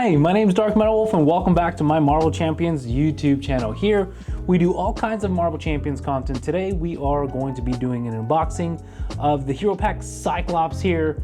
Hi, my name is Dark Metal Wolf and welcome back to my Marvel Champions YouTube channel. Here we do all kinds of Marvel Champions content. Today we are going to be doing an unboxing of the Hero Pack Cyclops here.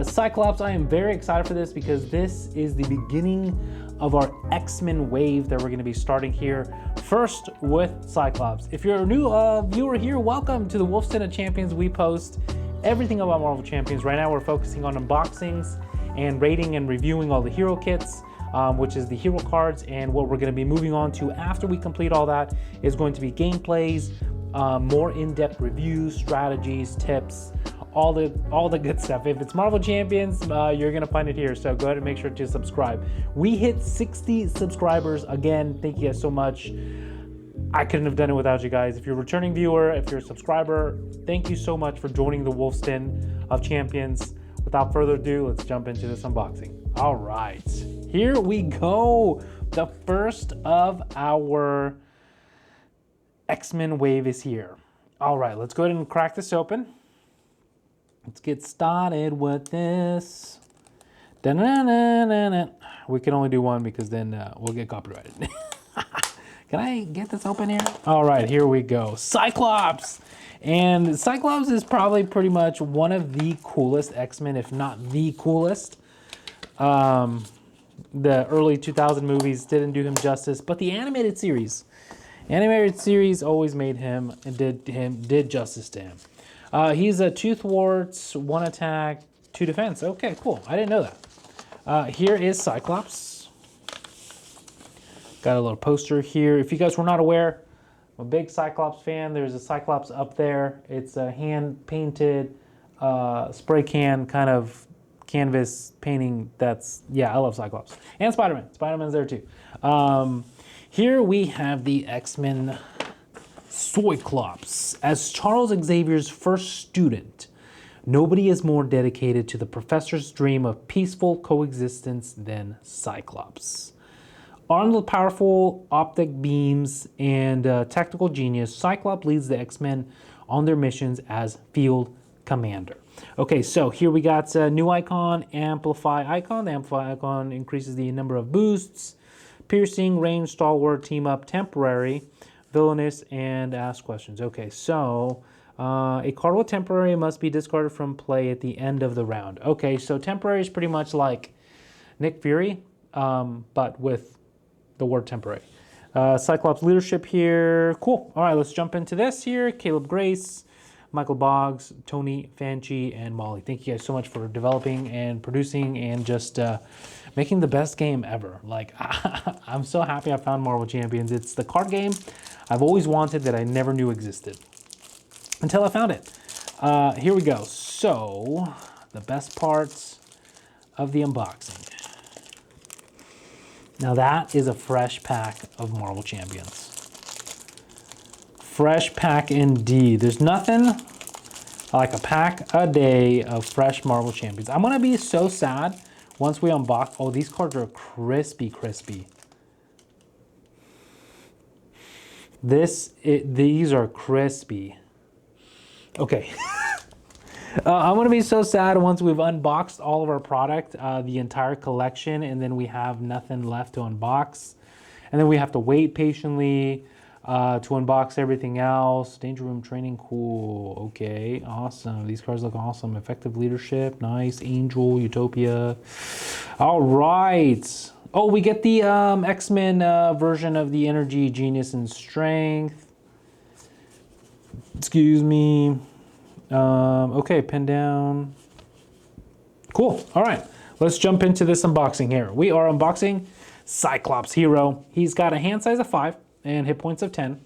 Cyclops, I am very excited for this because this is the beginning of our X-Men wave that we're going to be starting here. First with Cyclops. If you're a new viewer here, welcome to the Wolf's of Champions. We post everything about Marvel Champions. Right now we're focusing on unboxings and rating and reviewing all the hero kits, which is the hero cards. And what we're going to be moving on to after we complete all that is going to be gameplays, more in-depth reviews, strategies, tips, all the good stuff. If it's Marvel Champions, you're going to find it here. So go ahead and make sure to subscribe. We hit 60 subscribers again. Thank you guys so much. I couldn't have done it without you guys. If you're a returning viewer, if you're a subscriber, thank you so much for joining the Wolf's Den of Champions. Without further ado, let's jump into this unboxing. All right, here we go. The first of our X-Men wave is here. All right, let's go ahead and crack this open. Let's get started with this. Da-na-na-na-na. We can only do one because then we'll get copyrighted. Can I get this open here? All right, here we go. Cyclops! And Cyclops is probably pretty much one of the coolest X-Men, if not the coolest. The early 2000 movies didn't do him justice, but the animated series always made him and did justice to him. He's a 2 thwarts, 1 attack, 2 defense. Okay, cool. I didn't know that. Here is Cyclops. Got a little poster here. If you guys were not aware, I'm a big Cyclops fan. There's a Cyclops up there. It's a hand-painted spray can kind of canvas painting. Yeah, I love Cyclops. And Spider-Man. Spider-Man's there too. Here we have the X-Men Cyclops. As Charles Xavier's first student, nobody is more dedicated to the professor's dream of peaceful coexistence than Cyclops. Armed with powerful optic beams and tactical genius, Cyclops leads the X-Men on their missions as field commander. Okay, so here we got a new icon, amplify icon. The amplify icon increases the number of boosts, piercing, range, stalwart, team up, temporary, villainous, and ask questions. Okay, so a card with temporary must be discarded from play at the end of the round. Okay, so temporary is pretty much like Nick Fury, but with the word temporary. Cyclops leadership here. Cool. All right, let's jump into this here. Caleb Grace, Michael Boggs, Tony Fanchi, and Molly. Thank you guys so much for developing and producing and just making the best game ever. Like, I'm so happy I found Marvel Champions. It's the card game I've always wanted that I never knew existed until I found it. Here we go. So, the best parts of the unboxing. Now that is a fresh pack of Marvel Champions. Fresh pack indeed. There's nothing like a pack a day of fresh Marvel Champions. I'm gonna be so sad once we unbox. Oh, these cards are crispy, crispy. These are crispy. Okay. I'm gonna be so sad once we've unboxed all of our product, the entire collection, and then we have nothing left to unbox. And then we have to wait patiently to unbox everything else. Danger Room Training, cool. Okay, awesome. These cards look awesome. Effective Leadership, nice. Angel, Utopia. All right. Oh, we get the X-Men version of the Energy, Genius, and Strength. Excuse me. Okay, pin down. Cool. All right, let's jump into this unboxing here. We are unboxing Cyclops Hero. He's got a hand size of 5 and hit points of 10.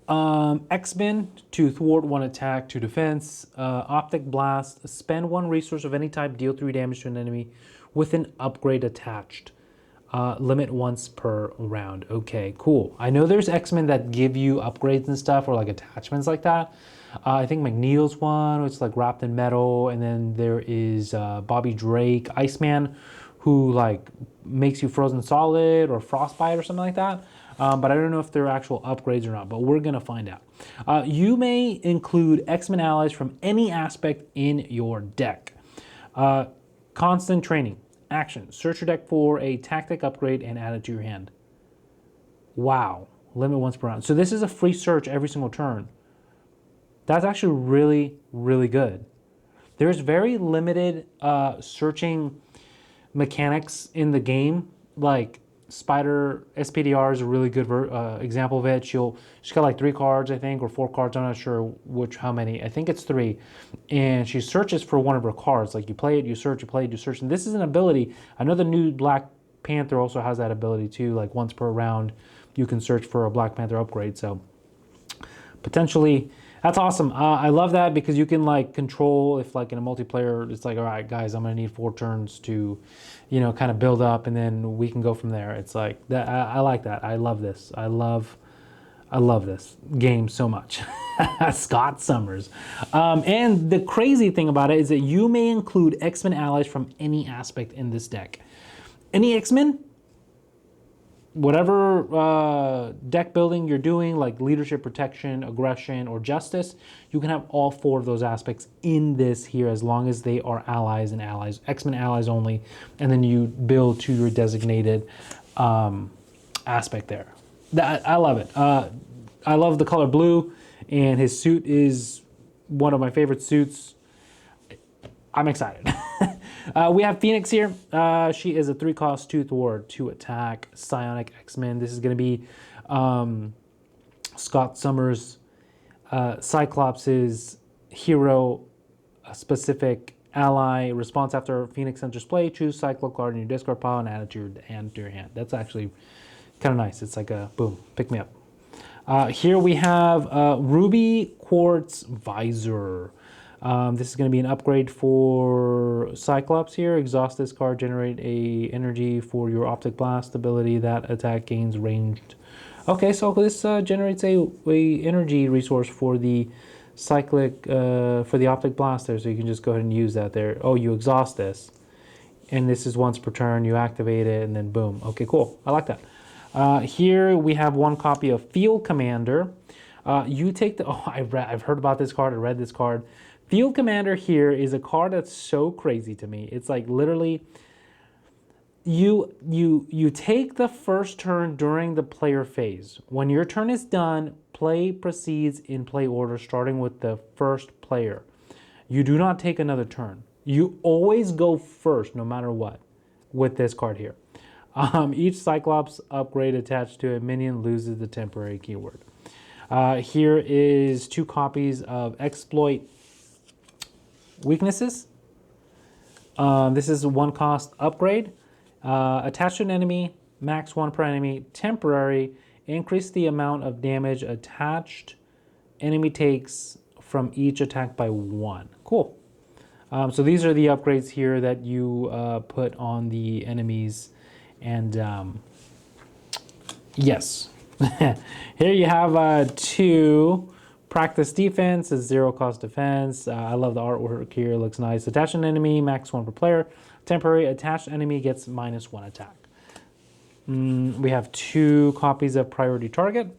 X-Men, 2 thwart, 1 attack, 2 defense. Optic blast, spend 1 resource of any type, deal 3 damage to an enemy with an upgrade attached. Limit once per round. Okay, cool. I know there's X-Men that give you upgrades and stuff or like attachments like that. I think Magneto's one, which is like wrapped in metal, and then there is Bobby Drake, Iceman, who like makes you frozen solid or frostbite or something like that. But I don't know if they're actual upgrades or not, but we're gonna find out. You may include X-Men allies from any aspect in your deck. Constant training. Action. Search your deck for a tactic upgrade and add it to your hand. Wow. Limit once per round. So this is a free search every single turn. That's actually really, really good. There's very limited searching mechanics in the game. Like Spider SPDR is a really good example of it. She's got like 3 cards, I think, or 4 cards. I'm not sure how many. I think it's 3. And she searches for one of her cards. Like you play it, you search, you play it, you search. And this is an ability. I know the new Black Panther also has that ability too. Like once per round, you can search for a Black Panther upgrade. So potentially, that's awesome. I love that because you can like control if like in a multiplayer, it's like, all right, guys, I'm gonna need 4 turns to, you know, kind of build up, and then we can go from there. It's like that. I like that. I love this. I love this game so much. Scott Summers. And the crazy thing about it is that you may include X-Men allies from any aspect in this deck. Any X-Men? Whatever deck building you're doing, like leadership, protection, aggression, or justice, you can have all 4 of those aspects in this here as long as they are allies and allies, X-Men allies only, and then you build to your designated aspect there. I love it. I love the color blue, and his suit is one of my favorite suits. I'm excited. We have Phoenix here. She is a 3-cost 2/Ward, 2 attack, Psionic X-Men. This is going to be Scott Summers, Cyclops' hero specific ally. Response after Phoenix enters play, choose Cyclops card in your discard pile and add it to your hand. That's actually kind of nice. It's like a boom, pick me up. Here we have Ruby Quartz Visor. This is going to be an upgrade for Cyclops here. Exhaust this card, generate a energy for your Optic Blast ability. That attack gains ranged. Okay, so this generates a energy resource for the for the Optic Blast there, so you can just go ahead and use that there. Oh, you exhaust this, and this is once per turn. You activate it, and then boom. Okay, cool. I like that. Here we have 1 copy of Field Commander. You take the. Oh, I've heard about this card. I read this card. Field Commander here is a card that's so crazy to me. It's like literally, you take the first turn during the player phase. When your turn is done, play proceeds in play order, starting with the first player. You do not take another turn. You always go first, no matter what, with this card here. Each Cyclops upgrade attached to a minion loses the temporary keyword. Here is 2 copies of Exploit Weaknesses. This is a 1-cost upgrade. Attach to an enemy, max 1 per enemy, temporary, increase the amount of damage attached enemy takes from each attack by 1. Cool. So these are the upgrades here that you put on the enemies. And yes, here you have 2 practice defense, is 0-cost defense. I love the artwork here, it looks nice. Attach an enemy, max 1 per player. Temporary, attached enemy gets -1 attack. We have 2 copies of Priority Target.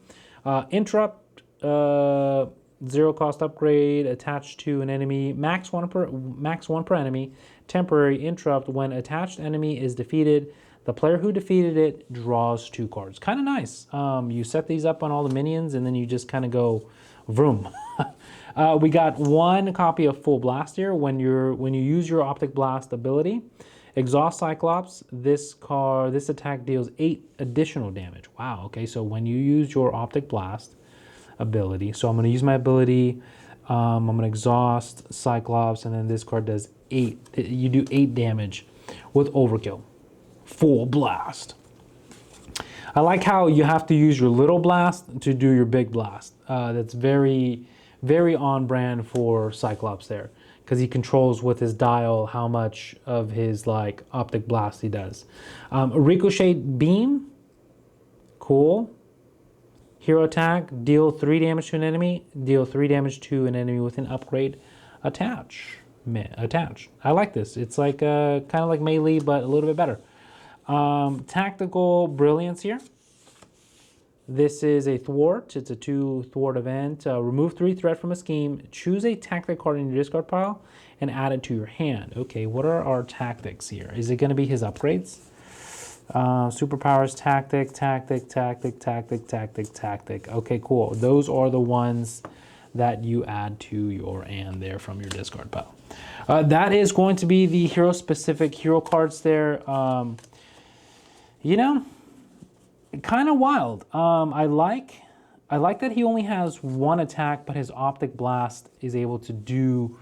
Interrupt, 0-cost upgrade, attached to an enemy, max 1 per enemy. Temporary, interrupt, when attached enemy is defeated, the player who defeated it draws 2 cards. Kind of nice. You set these up on all the minions, and then you just kind of go vroom. We got 1 copy of Full Blast here. When you use your Optic Blast ability, exhaust Cyclops. This attack deals 8 additional damage. Wow. Okay, so when you use your Optic Blast ability, so I'm going to use my ability. I'm going to exhaust Cyclops, and then this card does 8. You do 8 damage with Overkill. Full Blast. I like how you have to use your little blast to do your big blast. That's very, very on brand for Cyclops there, because he controls with his dial how much of his like Optic Blast he does. Ricochet Beam, cool. Hero attack, deal 3 damage to an enemy, deal 3 damage to an enemy with an upgrade attached. I like this. It's like kind of like melee, but a little bit better. Tactical Brilliance here. This is a thwart. It's a 2 thwart event. Remove 3 threat from a scheme. Choose a tactic card in your discard pile and add it to your hand. Okay, what are our tactics here? Is it going to be his upgrades? Superpowers, tactic, tactic, tactic, tactic, tactic, tactic. Okay, cool. Those are the ones that you add to your hand there from your discard pile. That is going to be the hero-specific hero cards there. You know, kind of wild. I like that he only has 1 attack, but his Optic Blast is able to do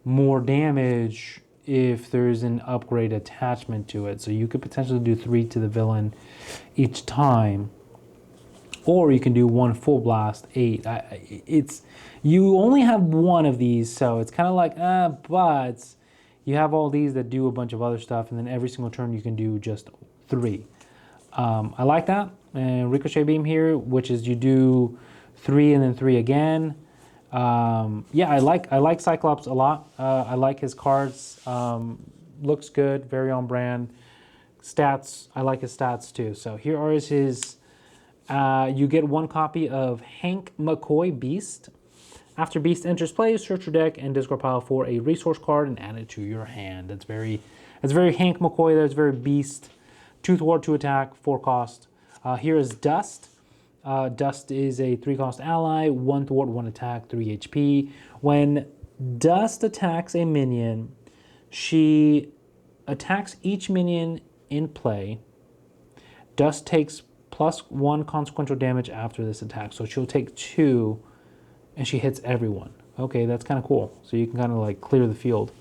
more damage if there's an upgrade attachment to it. So you could potentially do 3 to the villain each time, or you can do 1 full blast, 8. You only have 1 of these, so it's kind of like, but you have all these that do a bunch of other stuff, and then every single turn you can do just 3. I like that. And Ricochet Beam here, which is you do 3 and then 3 again. Yeah, I like Cyclops a lot. I like his cards. Looks good, very on brand. Stats, I like his stats too. So here are his, you get 1 copy of Hank McCoy Beast. After Beast enters play, search your deck and discard pile for a resource card and add it to your hand. That's very Hank McCoy there. It's very Beast. 2 thwart, 2 attack, 4 cost. Here is Dust. Dust is a 3 cost ally, 1 thwart, 1 attack, 3 HP. When Dust attacks a minion, she attacks each minion in play. Dust takes +1 consequential damage after this attack. So she'll take 2 and she hits everyone. Okay, that's kind of cool. So you can kind of like clear the field.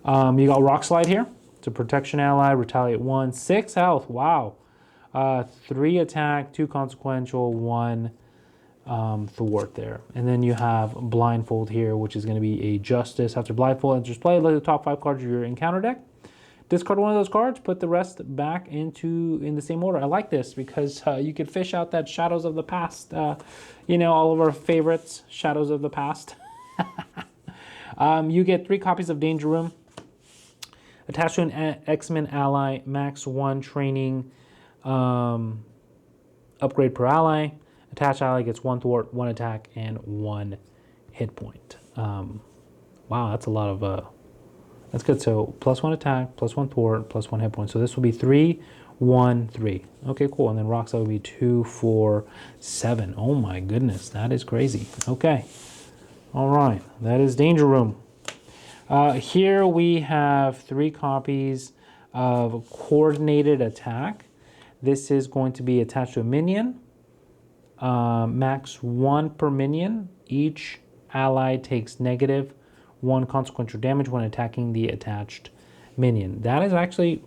You got Rock Slide here. It's a protection ally, retaliate 1, 6 health, wow. 3 attack, 2 consequential, 1 thwart there. And then you have Blindfold here, which is going to be a Justice. After Blindfold enters play, look at the top 5 cards of your encounter deck. Discard 1 of those cards, put the rest back in the same order. I like this because you could fish out that Shadows of the Past. You know, all of our favorites, Shadows of the Past. You get 3 copies of Danger Room. Attached to an X-Men ally, max 1 training upgrade per ally. Attached ally gets 1 thwart, 1 attack, and 1 hit point. Wow, that's a lot of... that's good. So +1 attack, +1 thwart, +1 hit point. So this will be 3, 1, 3. Okay, cool. And then Rock Slide will be 2, 4, 7. Oh my goodness, that is crazy. Okay. All right, that is Danger Room. Here we have 3 copies of Coordinated Attack. This is going to be attached to a minion. Max 1 per minion. Each ally takes -1 consequential damage when attacking the attached minion. That is actually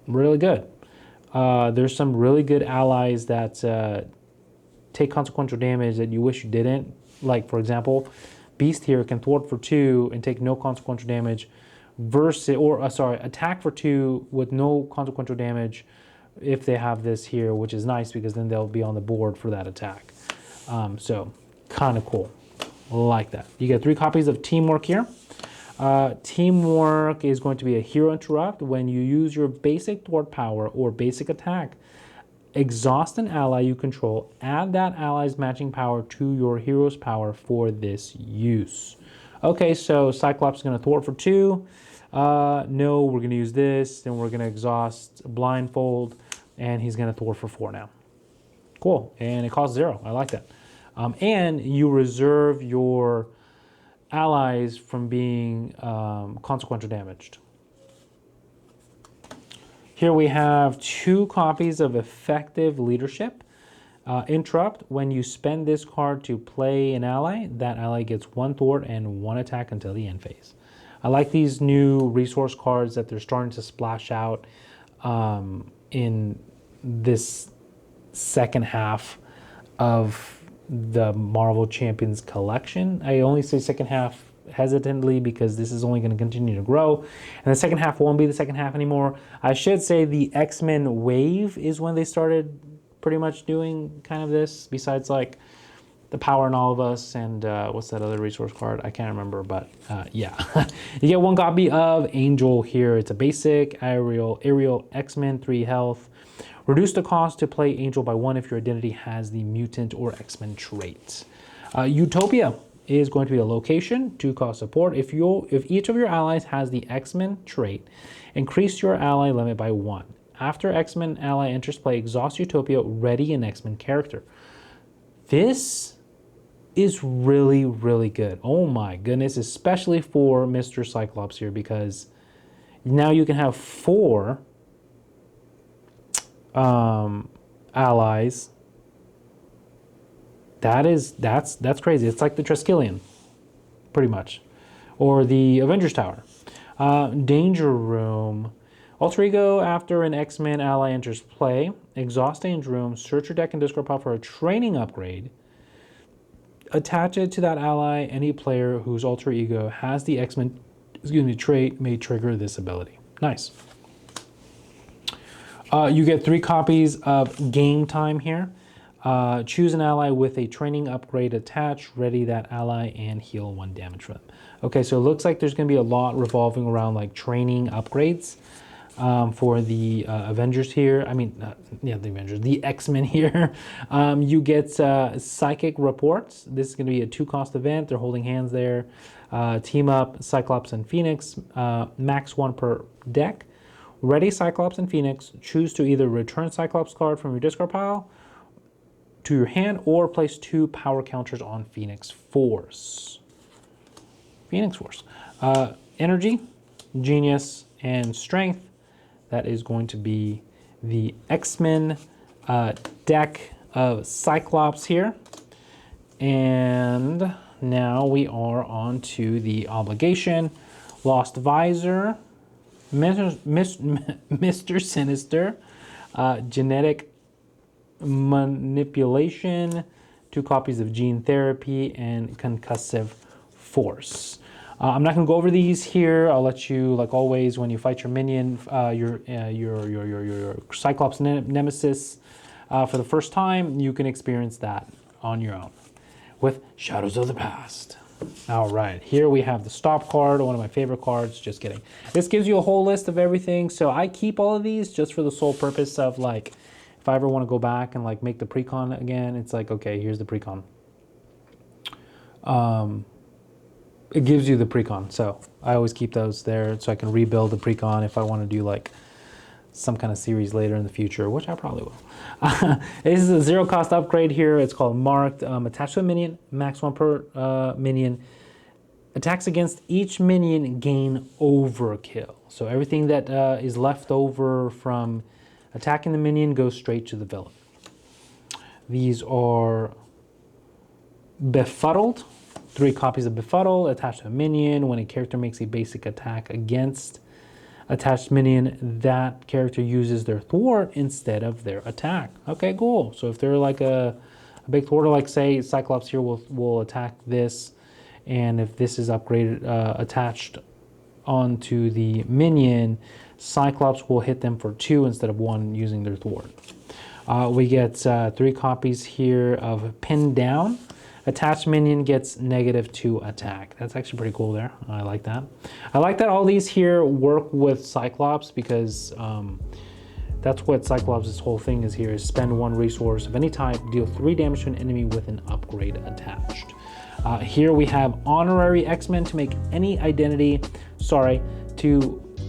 really good. There's some really good allies that take consequential damage that you wish you didn't. Like, for example, Beast here can thwart for 2 and take no consequential damage versus, attack for 2 with no consequential damage if they have this here, which is nice because then they'll be on the board for that attack. So kind of cool. Like that. You get 3 copies of Teamwork here. Teamwork is going to be a Hero Interrupt. When you use your basic thwart power or basic attack, exhaust an ally you control, add that ally's matching power to your hero's power for this use. Okay, so Cyclops is going to thwart for 2. No, we're going to use this, then we're going to exhaust Blindfold, and he's going to thwart for 4 now. Cool, and it costs 0. I like that. And you reserve your allies from being consequential damaged. Here we have 2 copies of Effective Leadership. Interrupt, when you spend this card to play an ally, that ally gets 1 thwart and 1 attack until the end phase. I like these new resource cards that they're starting to splash out in this second half of the Marvel Champions collection. I only say second half hesitantly because this is only going to continue to grow, and the second half won't be the second half anymore. I should say the X-Men wave is when they started pretty much doing kind of this, besides like the power in all of us, and what's that other resource card? I can't remember, but yeah. You get 1 copy of Angel here. It's a basic aerial X-Men, 3 health. Reduce the cost to play Angel by 1 if your identity has the mutant or X-Men trait. Utopia is going to be a location, 2 cost support. If each of your allies has the X-Men trait, increase your ally limit by 1. After X-Men ally enters play, exhaust Utopia, ready an X-Men character. This is really, really good. Oh my goodness, especially for Mr. Cyclops here, because now you can have 4 allies. That's crazy. It's like the Triskelion, pretty much, or the Avengers Tower. Danger Room. Alter Ego, after an X-Men ally enters play, exhaust Danger Room, search your deck and discard pile for a training upgrade. Attach it to that ally. Any player whose alter ego has the X-Men trait may trigger this ability. Nice. You get 3 copies of Game Time here. Choose an ally with a training upgrade attached, ready that ally, and heal 1 damage for them. Okay, so it looks like there's going to be a lot revolving around like training upgrades for the Avengers here. I mean, yeah, the Avengers, the X-Men here. You get Psychic Reports. This is going to be a 2-cost event. They're holding hands there. Team up Cyclops and Phoenix, max 1 per deck. Ready Cyclops and Phoenix. Choose to either return Cyclops card from your discard pile to your hand or place 2 power counters on Phoenix Force. Phoenix Force. Energy, Genius, and Strength. That is going to be the X-Men deck of Cyclops here. And now we are on to the obligation. Lost Visor, Mr. Sinister, Genetic Manipulation, 2 copies of Gene Therapy, and Concussive Force. I'm not going to go over these here. I'll let you, like always, when you fight your minion, your Cyclops Nemesis for the first time, you can experience that on your own with Shadows of the Past. All right, here we have the Stop card, one of my favorite cards. Just kidding. This gives you a whole list of everything. So I keep all of these just for the sole purpose of, like, if I ever want to go back and like make the precon again, it's like, okay, here's the precon. It gives you the precon, so I always keep those there so I can rebuild the precon if I want to do like some kind of series later in the future, which I probably will. This is a 0-cost upgrade here. It's called Marked. Attached to a minion, max 1 per minion. Attacks against each minion gain overkill. So everything that is left over from attacking the minion goes straight to the villain. These are Befuddled. 3 copies of Befuddle attached to a minion. When a character makes a basic attack against attached minion, that character uses their thwart instead of their attack. Okay, cool. So if they're like a big thwarter, like say Cyclops here will attack this, and if this is upgraded, attached onto the minion, Cyclops will hit them for 2 instead of 1 using their thwart. We get 3 copies here of Pinned Down. Attached minion gets -2 attack. That's actually pretty cool there. I like that. I like that all these here work with Cyclops because that's what Cyclops' whole thing is here, is spend 1 resource of any type, deal 3 damage to an enemy with an upgrade attached. Here we have Honorary X-Men to make any identity,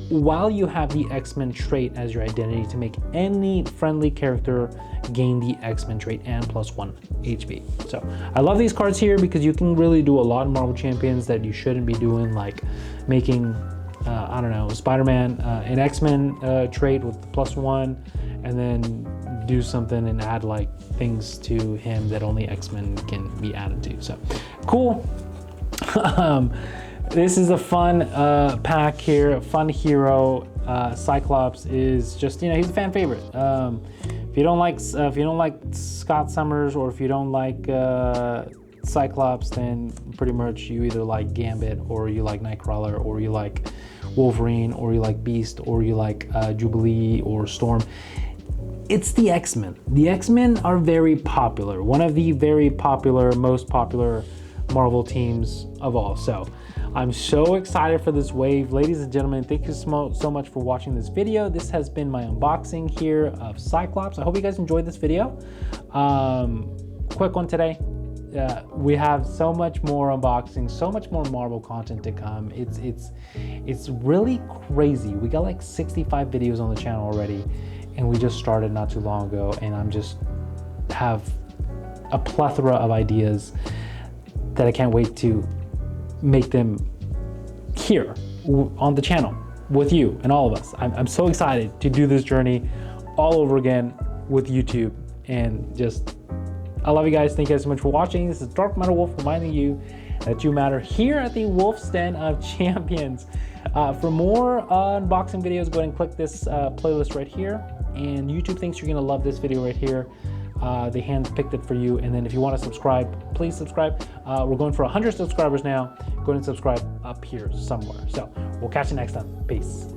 while you have the X-Men trait as your identity, to make any friendly character gain the X-Men trait and +1 HP. So I love these cards here because you can really do a lot in Marvel Champions that you shouldn't be doing, like making, I don't know, Spider-Man an X-Men trait with +1, and then do something and add like things to him that only X-Men can be added to. So cool. This is a fun pack here, fun hero. Cyclops is just, you know, he's a fan favorite. If you don't like Scott Summers, or if you don't like Cyclops, then pretty much you either like Gambit, or you like Nightcrawler, or you like Wolverine, or you like Beast, or you like Jubilee or Storm. it's the X-Men. The X-Men are very popular. One of the very popular, most popular Marvel teams of all. So I'm so excited for this wave. Ladies and gentlemen, thank you so much for watching this video. This has been my unboxing here of Cyclops. I hope you guys enjoyed this video. Quick one today. We have so much more unboxing, so much more Marvel content to come. It's really crazy. We got like 65 videos on the channel already, and we just started not too long ago, and I'm just have a plethora of ideas that I can't wait to make them here on the channel with you and all of us. I'm so excited to do this journey all over again with YouTube, and just I love you guys. Thank you guys so much for watching. This is Dark Matter Wolf reminding you that you matter here at the Wolf's Den of Champions. For more unboxing videos, go ahead and click this playlist right here, and YouTube thinks you're gonna love this video right here. They handpicked it for you, and then if you want to subscribe, please subscribe. We're going for 100 subscribers now. Go ahead and subscribe up here somewhere. So we'll catch you next time. Peace.